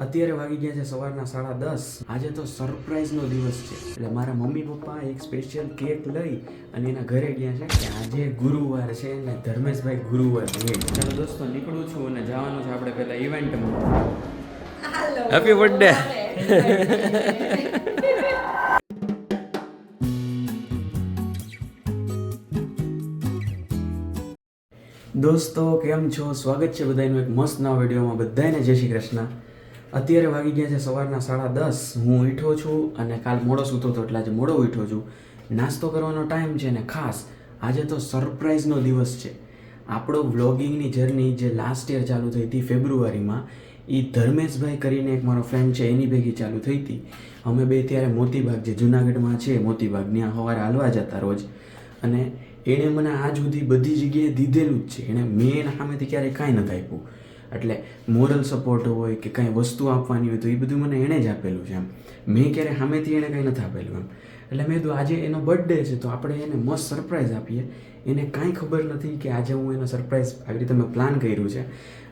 અત્યારે વાગી ગયા છે સવારના 10:30. આજે તો સરપ્રાઈઝનો દિવસ છે, એટલે મારા મમ્મી પપ્પા એક સ્પેશિયલ કેક લઈ અને એના ઘરે ગયા છે કે આજે ગુરુવાર છે ને ધર્મેશભાઈ ગુરુવાર છે. ચાલો દોસ્તો, નીકળું છું અને જવાનું છે આપણે પહેલા ઇવેન્ટમાં. Happy birthday. દોસ્તો કેમ છો? સ્વાગત છે બધાનું એક મસ્ત નવા વિડીયોમાં. બધાને જય શ્રી કૃષ્ણ. અત્યારે વાગી ગયા છે સવારના 10:30. હું ઉઠ્યો છું અને કાલ મોડો સૂતો હતો એટલે આજે મોડો ઉઠ્યો છું. નાસ્તો કરવાનો ટાઈમ છે ને ખાસ આજે તો સરપ્રાઈઝનો દિવસ છે. આપણો વ્લોગિંગની જર્ની જે લાસ્ટ યર ચાલુ થઈ હતી ફેબ્રુઆરીમાં, એ ધર્મેશભાઈ કરીને એક મારો ફ્રેન્ડ છે એની ભેગી ચાલુ થઈ હતી. અમે બે ત્યારે મોતીબાગ, જે જુનાગઢમાં છે મોતીબાગ, ત્યાં સવારે હાલવા જતા રોજ. અને એણે મને આજ સુધી બધી જગ્યાએ દીધેલું જ છે. એણે મેં એના સામેથી ક્યારેય કાંઈ નથી આપ્યું. એટલે મોરલ સપોર્ટ હોય કે કાંઈ વસ્તુ આપવાની હોય તો એ બધું મને એણે જ આપેલું છે. મેં ક્યારેય સામેથી એણે કંઈ નથી આપેલું એટલે મેં કીધું આજે એનો બર્થડે છે તો આપણે એને મસ્ત સરપ્રાઈઝ આપીએ. એને કાંઈ ખબર નથી કે આજે હું એનો સરપ્રાઈઝ આવી રીતે મેં પ્લાન કર્યું છે.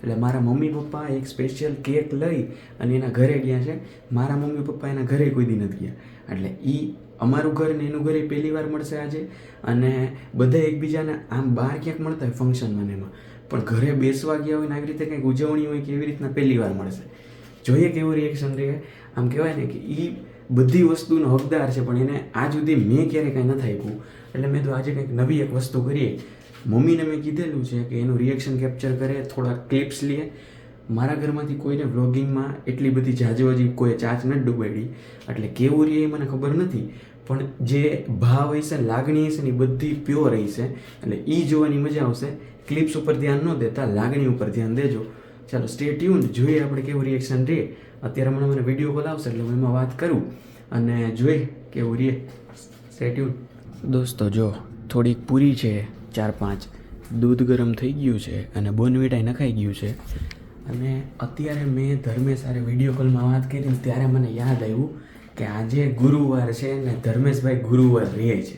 એટલે મારા મમ્મી પપ્પા એક સ્પેશિયલ કેક લઈ અને એના ઘરે ગયા છે. મારા મમ્મી પપ્પા એના ઘરે કોઈ દી નથી ગયા. એટલે એ અમારું ઘર ને એનું ઘરે પહેલી વાર મળશે આજે. અને બધા એકબીજાને આમ બહાર ક્યાંક મળતા હોય ફંક્શનમાં એમાં, પણ ઘરે બેસવા ગયા હોય ને આવી રીતે કંઈક ઉજવણી હોય કે એવી રીતના પહેલી વાર મળશે. જોઈએ કેવું રિએક્શન રહે. આમ કહેવાય ને કે એ બધી વસ્તુનો હકદાર છે, પણ એને આજ સુધી મેં ક્યારેય કાંઈ નથી આપ્યું. એટલે મેં તો આજે કંઈક નવી એક વસ્તુ કરીએ. મમ્મીને મેં કીધેલું છે કે એનું રિએક્શન કેપ્ચર કરે, થોડા ક્લિપ્સ લે. મારા ઘરમાંથી કોઈને વ્લોગિંગમાં એટલી બધી જાજવાજી કોઈ ચાચ નથી ડૂબાડી, એટલે કેવું રહે એ મને ખબર નથી. પણ જે ભાવ હશે, લાગણી હશે ને એ બધી પ્યોર હશે. એટલે એ જોવાની મજા આવશે. ક્લિપ્સ ઉપર ધ્યાન ન દેતા, લાગણી ઉપર ધ્યાન દેજો. ચાલો સ્ટે ટ્યુન, જોઈએ આપણે કેવું રિએક્શન રહે. અત્યારે મને વિડીયો કોલ આવશે એટલે હું એમાં વાત કરું અને જોઈએ કેવું રહે. Stay tune. દોસ્તો જો થોડીક પૂરી છે 4-5, દૂધ ગરમ થઈ ગયું છે અને બોર્નવિટા નખાઈ ગયું છે. અને અત્યારે મેં ધર્મેશ સાથે વિડીયો કોલમાં વાત કરી ત્યારે મને યાદ આવ્યું કે આજે ગુરુવાર છે ને ધર્મેશભાઈ ગુરુવાર રહે છે.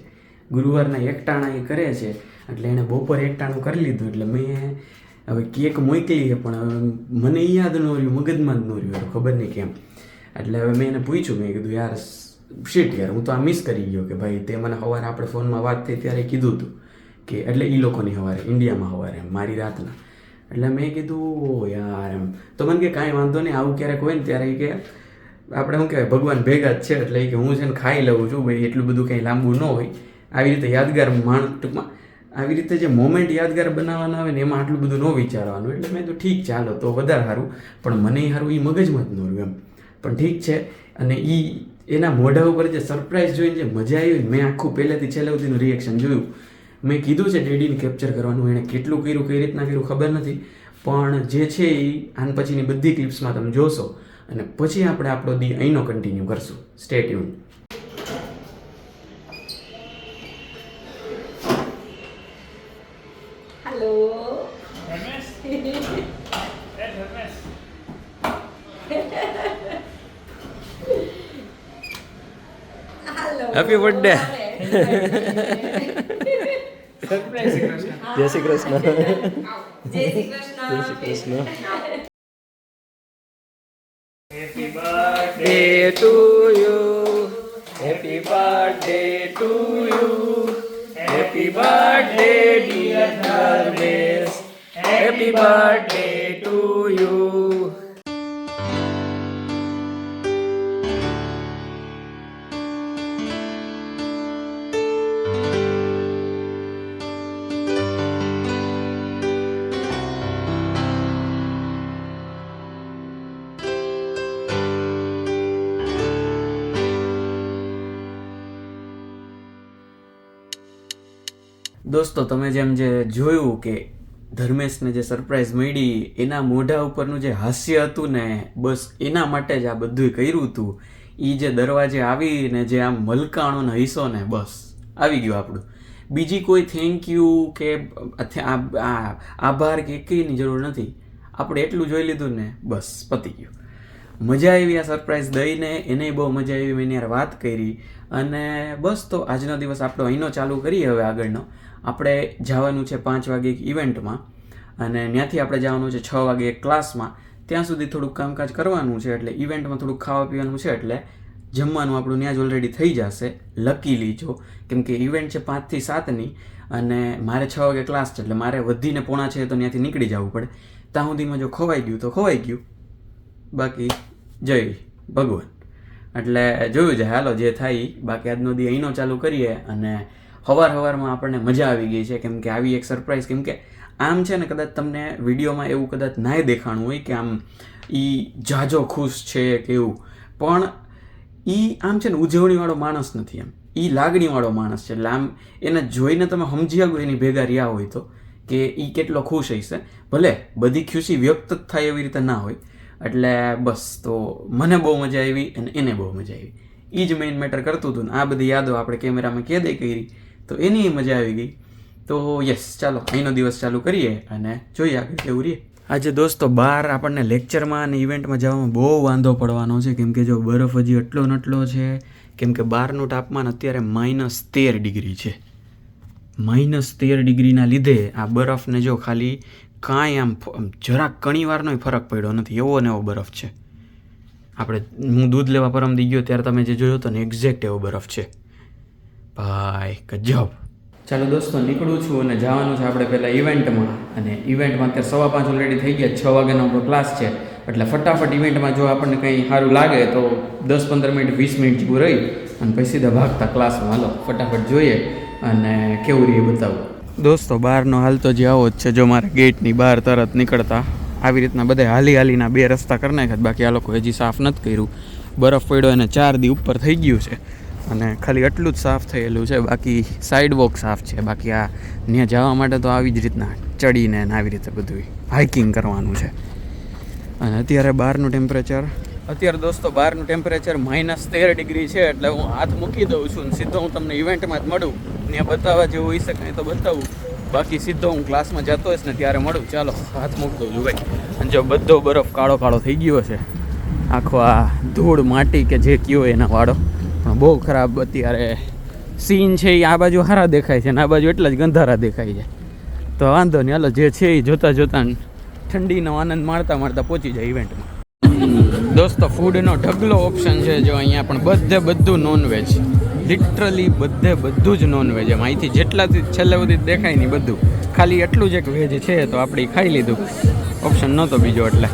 ગુરુવારના એકટાણા એ કરે છે એટલે એણે બપોરે એકટાણું કરી લીધું. એટલે મેં હવે કેક મોકલી છે પણ હવે મને એ યાદ ન રહ્યું, મગજમાં જ ન રહ્યું, ખબર નહીં કેમ. એટલે હવે મેં એને પૂછ્યું, મેં કીધું યાર શીટ યાર, હું તો આ મિસ કરી ગયો કે ભાઈ તે મને સવારે આપણે ફોનમાં વાત થઈ ત્યારે કીધું હતું કે, એટલે એ લોકોની સવારે ઇન્ડિયામાં સવારે એમ મારી રાતના. એટલે મેં કીધું યાર એમ તો મને કે કાંઈ વાંધો નહીં, આવું ક્યારેક હોય ને ત્યારે કે આપણે શું કહેવાય ભગવાન ભેગા જ છે. એટલે કે હું છે ને ખાઈ લઉં છું ભાઈ, એટલું બધું કંઈ લાંબુ ન હોય. આવી રીતે યાદગાર ટૂંકમાં આવી રીતે જે મોમેન્ટ યાદગાર બનાવવાના આવે ને એમાં આટલું બધું ન વિચારવાનું. એટલે મેં તો ઠીક ચાલો તો વધારે સારું, પણ મને સારું એ મગજમાં જ ન રહ્યું એમ. પણ ઠીક છે. અને એના મોઢા ઉપર જે સરપ્રાઈઝ જોઈને જે મજા આવી, મેં આખું પહેલેથી છેલ્લે સુધીનું રિએક્શન જોયું. મેં કીધું છે ડેડીને કેપ્ચર કરવાનું, એણે કેટલું કર્યું, કઈ રીતના કર્યું ખબર નથી, પણ જે છે એ આન પછીની બધી ક્લિપ્સમાં તમે જોશો. અને પછી આપણે આપણો દી અહીંનો કન્ટિન્યુ કરશું. Stay tune. Hello Dharmesh hello happy birthday. જય શ્રી કૃષ્ણ. જય શ્રી કૃષ્ણ. જય શ્રી કૃષ્ણ. જય Shri Krishna. Happy birthday Day to you. Happy birthday to you. Happy birthday dear Dharmesh. Happy birthday to you. દોસ્તો તમે જેમ જે જોયું કે ધર્મેશને જે સરપ્રાઈઝ મળી, એના મોઢા ઉપરનું જે હાસ્ય હતું ને, બસ એના માટે જ આ બધું કર્યું હતું. એ જે દરવાજે આવીને જે આમ મલકાણો ને હૈસો ને, બસ આવી ગયું આપણું. બીજી કોઈ થેન્ક યુ કે આભાર કે કંઈની જરૂર નથી. આપણે એટલું જોઈ લીધું ને, બસ પતી ગયું. મજા આવી આ સરપ્રાઈઝ દઈને, એને બહુ મજા આવી. મેં યાર વાત કરી અને બસ તો આજનો દિવસ આપણો અહીંનો ચાલુ કરીએ. હવે આગળનો આપણે જવાનું છે 5 વાગે એક ઇવેન્ટમાં અને ત્યાંથી આપણે જવાનું છે 6 વાગે એક ક્લાસમાં. ત્યાં સુધી થોડુંક કામકાજ કરવાનું છે, એટલે ઇવેન્ટમાં થોડુંક ખાવા પીવાનું છે, એટલે જમવાનું આપણું ત્યાં જ ઓલરેડી થઈ જશે લકીલી જો, કેમ કે ઇવેન્ટ છે 5 થી 7ની અને મારે 6 વાગે ક્લાસ છે, એટલે મારે વધીને 5:45 તો ત્યાંથી નીકળી જવું પડે. ત્યાં સુધીમાં જો ખવાઈ ગયું તો ખવાઈ ગયું, બાકી જય ભગવાન. એટલે જોયું જાય, હાલો જે થાય. બાકી આજનો દી અહીંનો ચાલુ કરીએ અને સવારમાં આપણને મજા આવી ગઈ છે, કેમ કે આવી એક સરપ્રાઈઝ. કેમ કે આમ છે ને, કદાચ તમને વિડીયોમાં એવું કદાચ નાય દેખાણું હોય કે આમ ઈ જાજો ખુશ છે કે એવું, પણ ઈ આમ છે ને ઉજવણીવાળો માણસ નથી, એમ ઈ લાગણીવાળો માણસ છે. એટલે આમ એને જોઈને તમે સમજી શકો એની ભેગા રહ્યા હોય તો કે ઈ કેટલો ખુશ હશે. ભલે બધી ખુશી વ્યક્ત જ થાય એવી રીતે ના હોય. એટલે બસ, તો મને બહુ મજા આવી અને એને બહુ મજા આવી, એ જ મેઇન મેટર કરતું હતું. ને આ બધી યાદો આપણે કેમેરામાં કેદે કરી તો એની મજા આવી ગઈ. તો યસ, ચાલો અહીંનો દિવસ ચાલુ કરીએ અને જોઈએ આગળ કેવું રહીએ. આજે દોસ્તો બહાર આપણને લેક્ચરમાં અને ઇવેન્ટમાં જવામાં બહુ વાંધો પડવાનો છે, કેમ કે જો બરફ હજી એટલો નટલો છે, કેમ કે બહારનું તાપમાન અત્યારે -13 ડિગ્રી છે. -13 ડિગ્રીના લીધે આ બરફને જો ખાલી કાંઈ આમ જરાક કણીવારનો ફરક પડ્યો નથી, એવો ને એવો બરફ છે. આપણે હું દૂધ લેવા પરમ દી ગયો ત્યારે તમે જે જોયો હતો ને, એક્ઝેક્ટ એવો બરફ છે ભાઈ, ગજબ. ચાલો દોસ્તો, નીકળું છું અને જવાનું છે આપણે પહેલાં ઇવેન્ટમાં. અને ઇવેન્ટમાં અત્યારે 5:15 ઓલરેડી થઈ ગયા, 6 વાગ્યાનો આપણો ક્લાસ છે, એટલે ફટાફટ ઇવેન્ટમાં જો આપણને કંઈ સારું લાગે તો 10-15 મિનિટ 20 મિનિટ જેવું રહી અને પછી સીધા ભાગતા ક્લાસમાં. હાલો ફટાફટ જોઈએ અને કેવું રહી બતાવું. દોસ્તો બહારનો હાલ તો જે આવો જ છે. જો મારે ગેટની બહાર તરત નીકળતા આવી રીતના બધા હાલીના 2 રસ્તા કરી નાખ્યા, બાકી આ લોકો હજી સાફ નથી કર્યું. બરફ પડ્યો અને 4 દી ઉપર થઈ ગયું છે અને ખાલી એટલું જ સાફ થયેલું છે, બાકી સાઈડ વોક સાફ છે. બાકી આ ત્યાં જવા માટે તો આવી જ રીતના ચડીને આવી રીતે બધું હાઇકિંગ કરવાનું છે. અને અત્યારે બહારનું ટેમ્પરેચર -13 ડિગ્રી છે, એટલે હું હાથ મૂકી દઉં છું અને સીધો હું તમને ઇવેન્ટમાં જ મળું. ત્યાં બતાવવા જેવું હોય શકે તો બતાવું, બાકી સીધો હું ક્લાસમાં જતો હોઈશ ને ત્યારે મળું. ચાલો હાથ મૂકી દઉં છું ભાઈ. અને જો બધો બરફ કાળો થઈ ગયો છે, આખો આ ધૂળ માટી કે જે કયો એના વાળો, પણ બહુ ખરાબ અત્યારે સીન છે. એ આ બાજુ સારા દેખાય છે ને આ બાજુ એટલા જ ગંધારા દેખાય છે. તો વાંધો નહીં, હાલો જે છે એ જોતાં ઠંડીનો આનંદ માણતા પહોંચી જાય ઇવેન્ટમાં. દોસ્તો ફૂડનો ઢગલો ઓપ્શન છે જો અહીંયા, પણ બધું નોનવેજ, લિટરલી બધું જ નોનવેજ. એમ અહીંથી જેટલાથી છેલ્લે સુધી દેખાય નહીં બધું, ખાલી એટલું જ એક વેજ છે તો આપણે ખાઈ લીધું, ઓપ્શન નહોતો બીજો એટલે.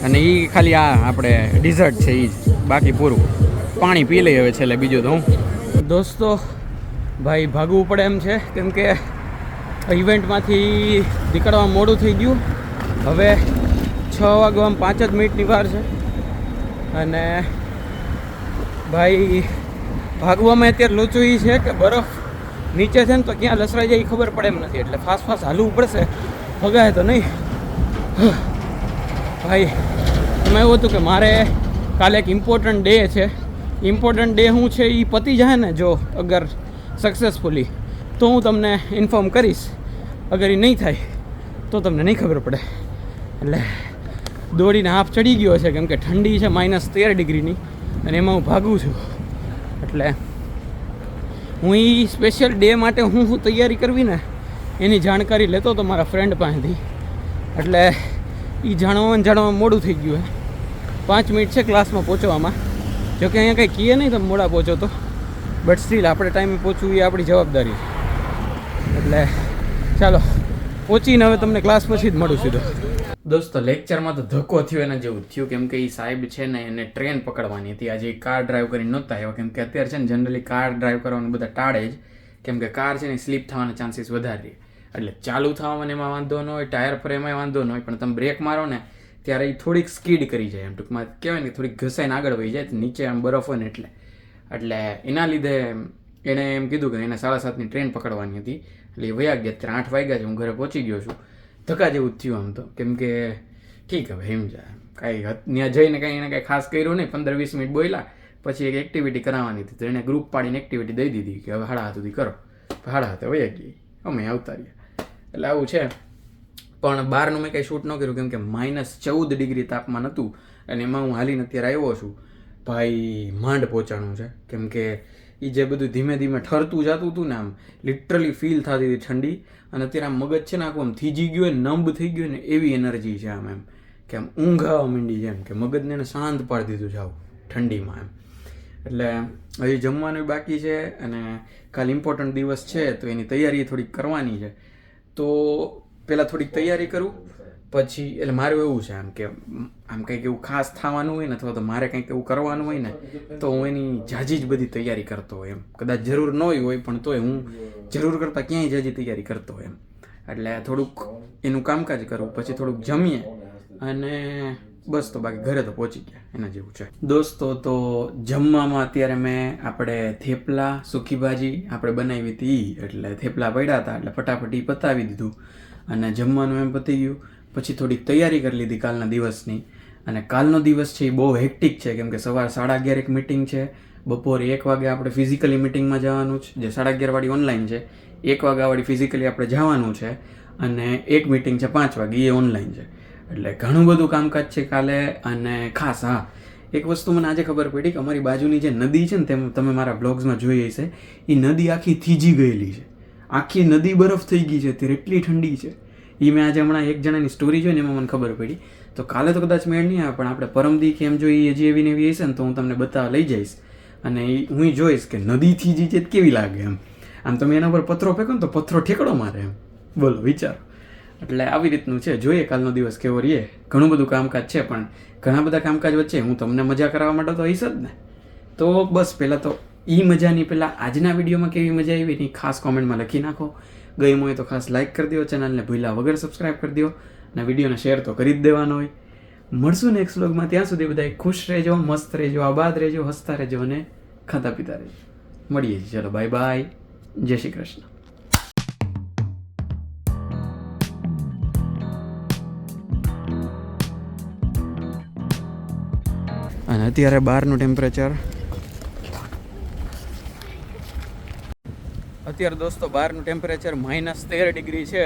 અને એ ખાલી આ આપણે ડિઝર્ટ છે એ જ, બાકી પૂરું. પાણી પી લઈએ હવે છેલ્લે, બીજું તો હું. દોસ્તો ભાઈ ભાગવું પડે એમ છે, કેમ કે ઇવેન્ટમાંથી નીકળવા મોડું થઈ ગયું. હવે 6 વાગવામાં 5 જ મિનિટની વાર છે અને ભાઈ ભાગવામાં અત્યારે લોચું એ છે કે બરફ નીચે છે ને તો ક્યાં લસરાઈ જાય એ ખબર પડે એમ નથી, એટલે ફાસ્ટ હાલવું પડશે, ભગાય તો નહીં. ભાઈ એમાં એવું હતું કે મારે કાલે એક ઇમ્પોર્ટન્ટ ડે છે. ઇમ્પોર્ટન્ટ ડે શું છે એ પતી જાય ને જો અગર સક્સેસફુલી, તો હું તમને ઇન્ફોર્મ કરીશ. અગર એ નહીં થાય તો તમને નહીં ખબર પડે. એટલે દોડીને હાફ ચડી ગયો છે, કેમ કે ઠંડી છે -13 ડિગ્રીની અને એમાં હું ભાગું છું. એટલે હું એ સ્પેશિયલ ડે માટે હું તૈયારી કરવી ને એની જાણકારી લેતો હતો મારા ફ્રેન્ડ પાસેથી. એટલે એ જાણવામાં મોડું થઈ ગયું હે. 5 મિનિટ છે ક્લાસમાં પહોંચવામાં. જોકે અહીંયા કંઈ કહીએ નહીં તમે મોડા પહોંચો તો, બટ સ્ટીલ આપણે ટાઈમે પહોંચવું એ આપણી જવાબદારી છે. એટલે ચાલો પહોંચીને હવે તમને ક્લાસ પછી જ મળું સીધો. દોસ્તો લેક્ચરમાં તો ધક્કો થયો એના જેવું થયું, કેમ કે એ સાહેબ છે ને એને ટ્રેન પકડવાની હતી. આજે કાર ડ્રાઈવ કરીને નહોતા આવ્યા, કેમ કે અત્યારે છે ને જનરલી કાર ડ્રાઈવ કરવાનું બધા ટાળે જ, કેમ કે કાર છે ને સ્લીપ થવાના ચાન્સીસ વધારે રહે. એટલે ચાલુ થવામાં એમાં વાંધો ન હોય, ટાયર પર એમાંય વાંધો ન હોય, પણ તમે બ્રેક મારો ને ત્યારે એ થોડીક સ્કીડ કરી જાય. એમ ટૂંકમાં કહેવાય ને થોડીક ઘસાઈને આગળ વહી જાય, નીચે આમ બરફ હોય ને એટલે એના લીધે એણે એમ કીધું કે એને 7:30ની ટ્રેન પકડવાની હતી. એટલે એ વયા ગયા, અત્યારે 8 વાગ્યા છે, હું ઘરે પહોંચી ગયો છું. ધક્કા જેવું જ થયું આમ તો, કેમ કે ઠીક હવે સમજાય કાંઈ ત્યાં જઈને કાંઈ એને કાંઈ ખાસ કર્યું નહીં. 15-20 મિનિટ બોલ્યા, પછી એક એક્ટિવિટી કરાવવાની હતી તો એને ગ્રુપ પાડીને એક્ટિવિટી દઈ દીધી કે હવે 7:30 સુધી કરો. 7:30 વયા ગઈ, અમે આવતા રહ્યા. એટલે આવું છે. પણ બહારનું મેં કંઈ શૂટ ન કર્યું, કેમ કે -14 ડિગ્રી તાપમાન હતું અને એમાં હું હાલીને અત્યારે આવ્યો છું. ભાઈ માંડ પહોંચાણું છે, કેમ કે એ જે બધું ધીમે ધીમે ઠરતું જતું હતું ને, આમ લિટરલી ફીલ થતી હતી ઠંડી. અને અત્યારે આમ મગજ છે ને આખું આમ થીજી ગયું હોય, નંબ થઈ ગયું ને એવી એનર્જી છે આમ, એમ કે આમ ઊંઘ આવવા માંડી છે એમ કે મગજને એને શાંત પાડી દીધું છે આવું ઠંડીમાં એમ. એટલે હજી જમવાનું બાકી છે અને કાલ ઇમ્પોર્ટન્ટ દિવસ છે તો એની તૈયારી થોડીક કરવાની છે. તો પહેલાં થોડીક તૈયારી કરું પછી એટલે મારું એવું છે આમ કે આમ કંઈક એવું ખાસ થવાનું હોય ને અથવા તો મારે કંઈક એવું કરવાનું હોય ને તો હું એની જાજી જ બધી તૈયારી કરતો હોય એમ. કદાચ જરૂર ન હોય પણ તોય હું જરૂર કરતાં ક્યાંય જાજી તૈયારી કરતો હોય એમ. એટલે થોડુંક એનું કામકાજ કરું પછી થોડુંક જમીએ અને બસ તો બાકી ઘરે તો પહોંચી ગયા એના જેવું છે. દોસ્તો તો જમવામાં અત્યારે મેં આપણે થેપલા સૂકી ભાજી આપણે બનાવી હતી એટલે થેપલા પડ્યા હતા એટલે ફટાફટ પતાવી દીધું અને જમવાનું એમ પતી ગયું. પછી થોડીક તૈયારી કરી લીધી કાલના દિવસની અને કાલનો દિવસ છે એ બહુ હેક્ટિક છે કેમ કે સવારે 11:30 એક મિટિંગ છે, બપોરે 1 વાગે આપણે ફિઝિકલી મિટિંગમાં જવાનું છે જે 11:30 વાળી ઓનલાઈન છે, 1 વાગ્યાવાળી ફિઝિકલી આપણે જવાનું છે અને એક મિટિંગ છે 5 વાગે એ ઓનલાઈન છે. એટલે ઘણું બધું કામકાજ છે કાલે. અને ખાસ હા એક વસ્તુ મને આજે ખબર પડી કે અમારી બાજુની જે નદી છે ને તેમ તમે મારા બ્લોગ્સમાં જોઈ હશે એ નદી આખી થીજી ગયેલી છે, આખી નદી બરફ થઈ ગઈ છે અત્યારે એટલી ઠંડી છે. એ મેં આજે હમણાં એક જણાની સ્ટોરી જોઈને એમાં મને ખબર પડી. તો કાલે તો કદાચ મેળ નહીં આવે પણ આપણે પરમદી કે એમ જો એ હજી એવી ને એવી હશે ને તો હું તમને બતાવવા લઈ જઈશ અને હું જોઈશ કે નદી થીજી છે કેવી લાગે એમ. આમ તમે એના પર પથ્થરો ફેંકો ને તો પથ્થરો ઠેકડો મારે એમ. બોલો વિચારો. એટલે આવી રીતનું છે, જોઈએ કાલનો દિવસ કેવો રહીએ. ઘણું બધું કામકાજ છે પણ ઘણા બધા કામકાજ વચ્ચે હું તમને મજા કરાવવા માટે તો હઈશ જ ને. તો બસ પહેલાં તો એ મજાની પહેલાં આજના વિડીયોમાં કેવી મજા આવી એની ખાસ કોમેન્ટમાં લખી નાખો. ગઈ હોય તો ખાસ લાઇક કરી દો, ચેનલને ભૂલ્યા વગર સબસ્ક્રાઈબ કરી દો અને વિડીયોને શેર તો કરી જ દેવાનો હોય. મળશું નેક્સ્ટ વ્લોગમાં. ત્યાં સુધી બધા ખુશ રહેજો, મસ્ત રહેજો, આબાદ રહેજો, હસતા રહેજો અને ખાતા પીતા રહેજો. મળીએ છીએ. ચલો બાય બાય, જય શ્રી કૃષ્ણ. અને અત્યારે બહારનું ટેમ્પરેચર અત્યારે દોસ્તો બહારનું ટેમ્પરેચર -13 ડિગ્રી છે.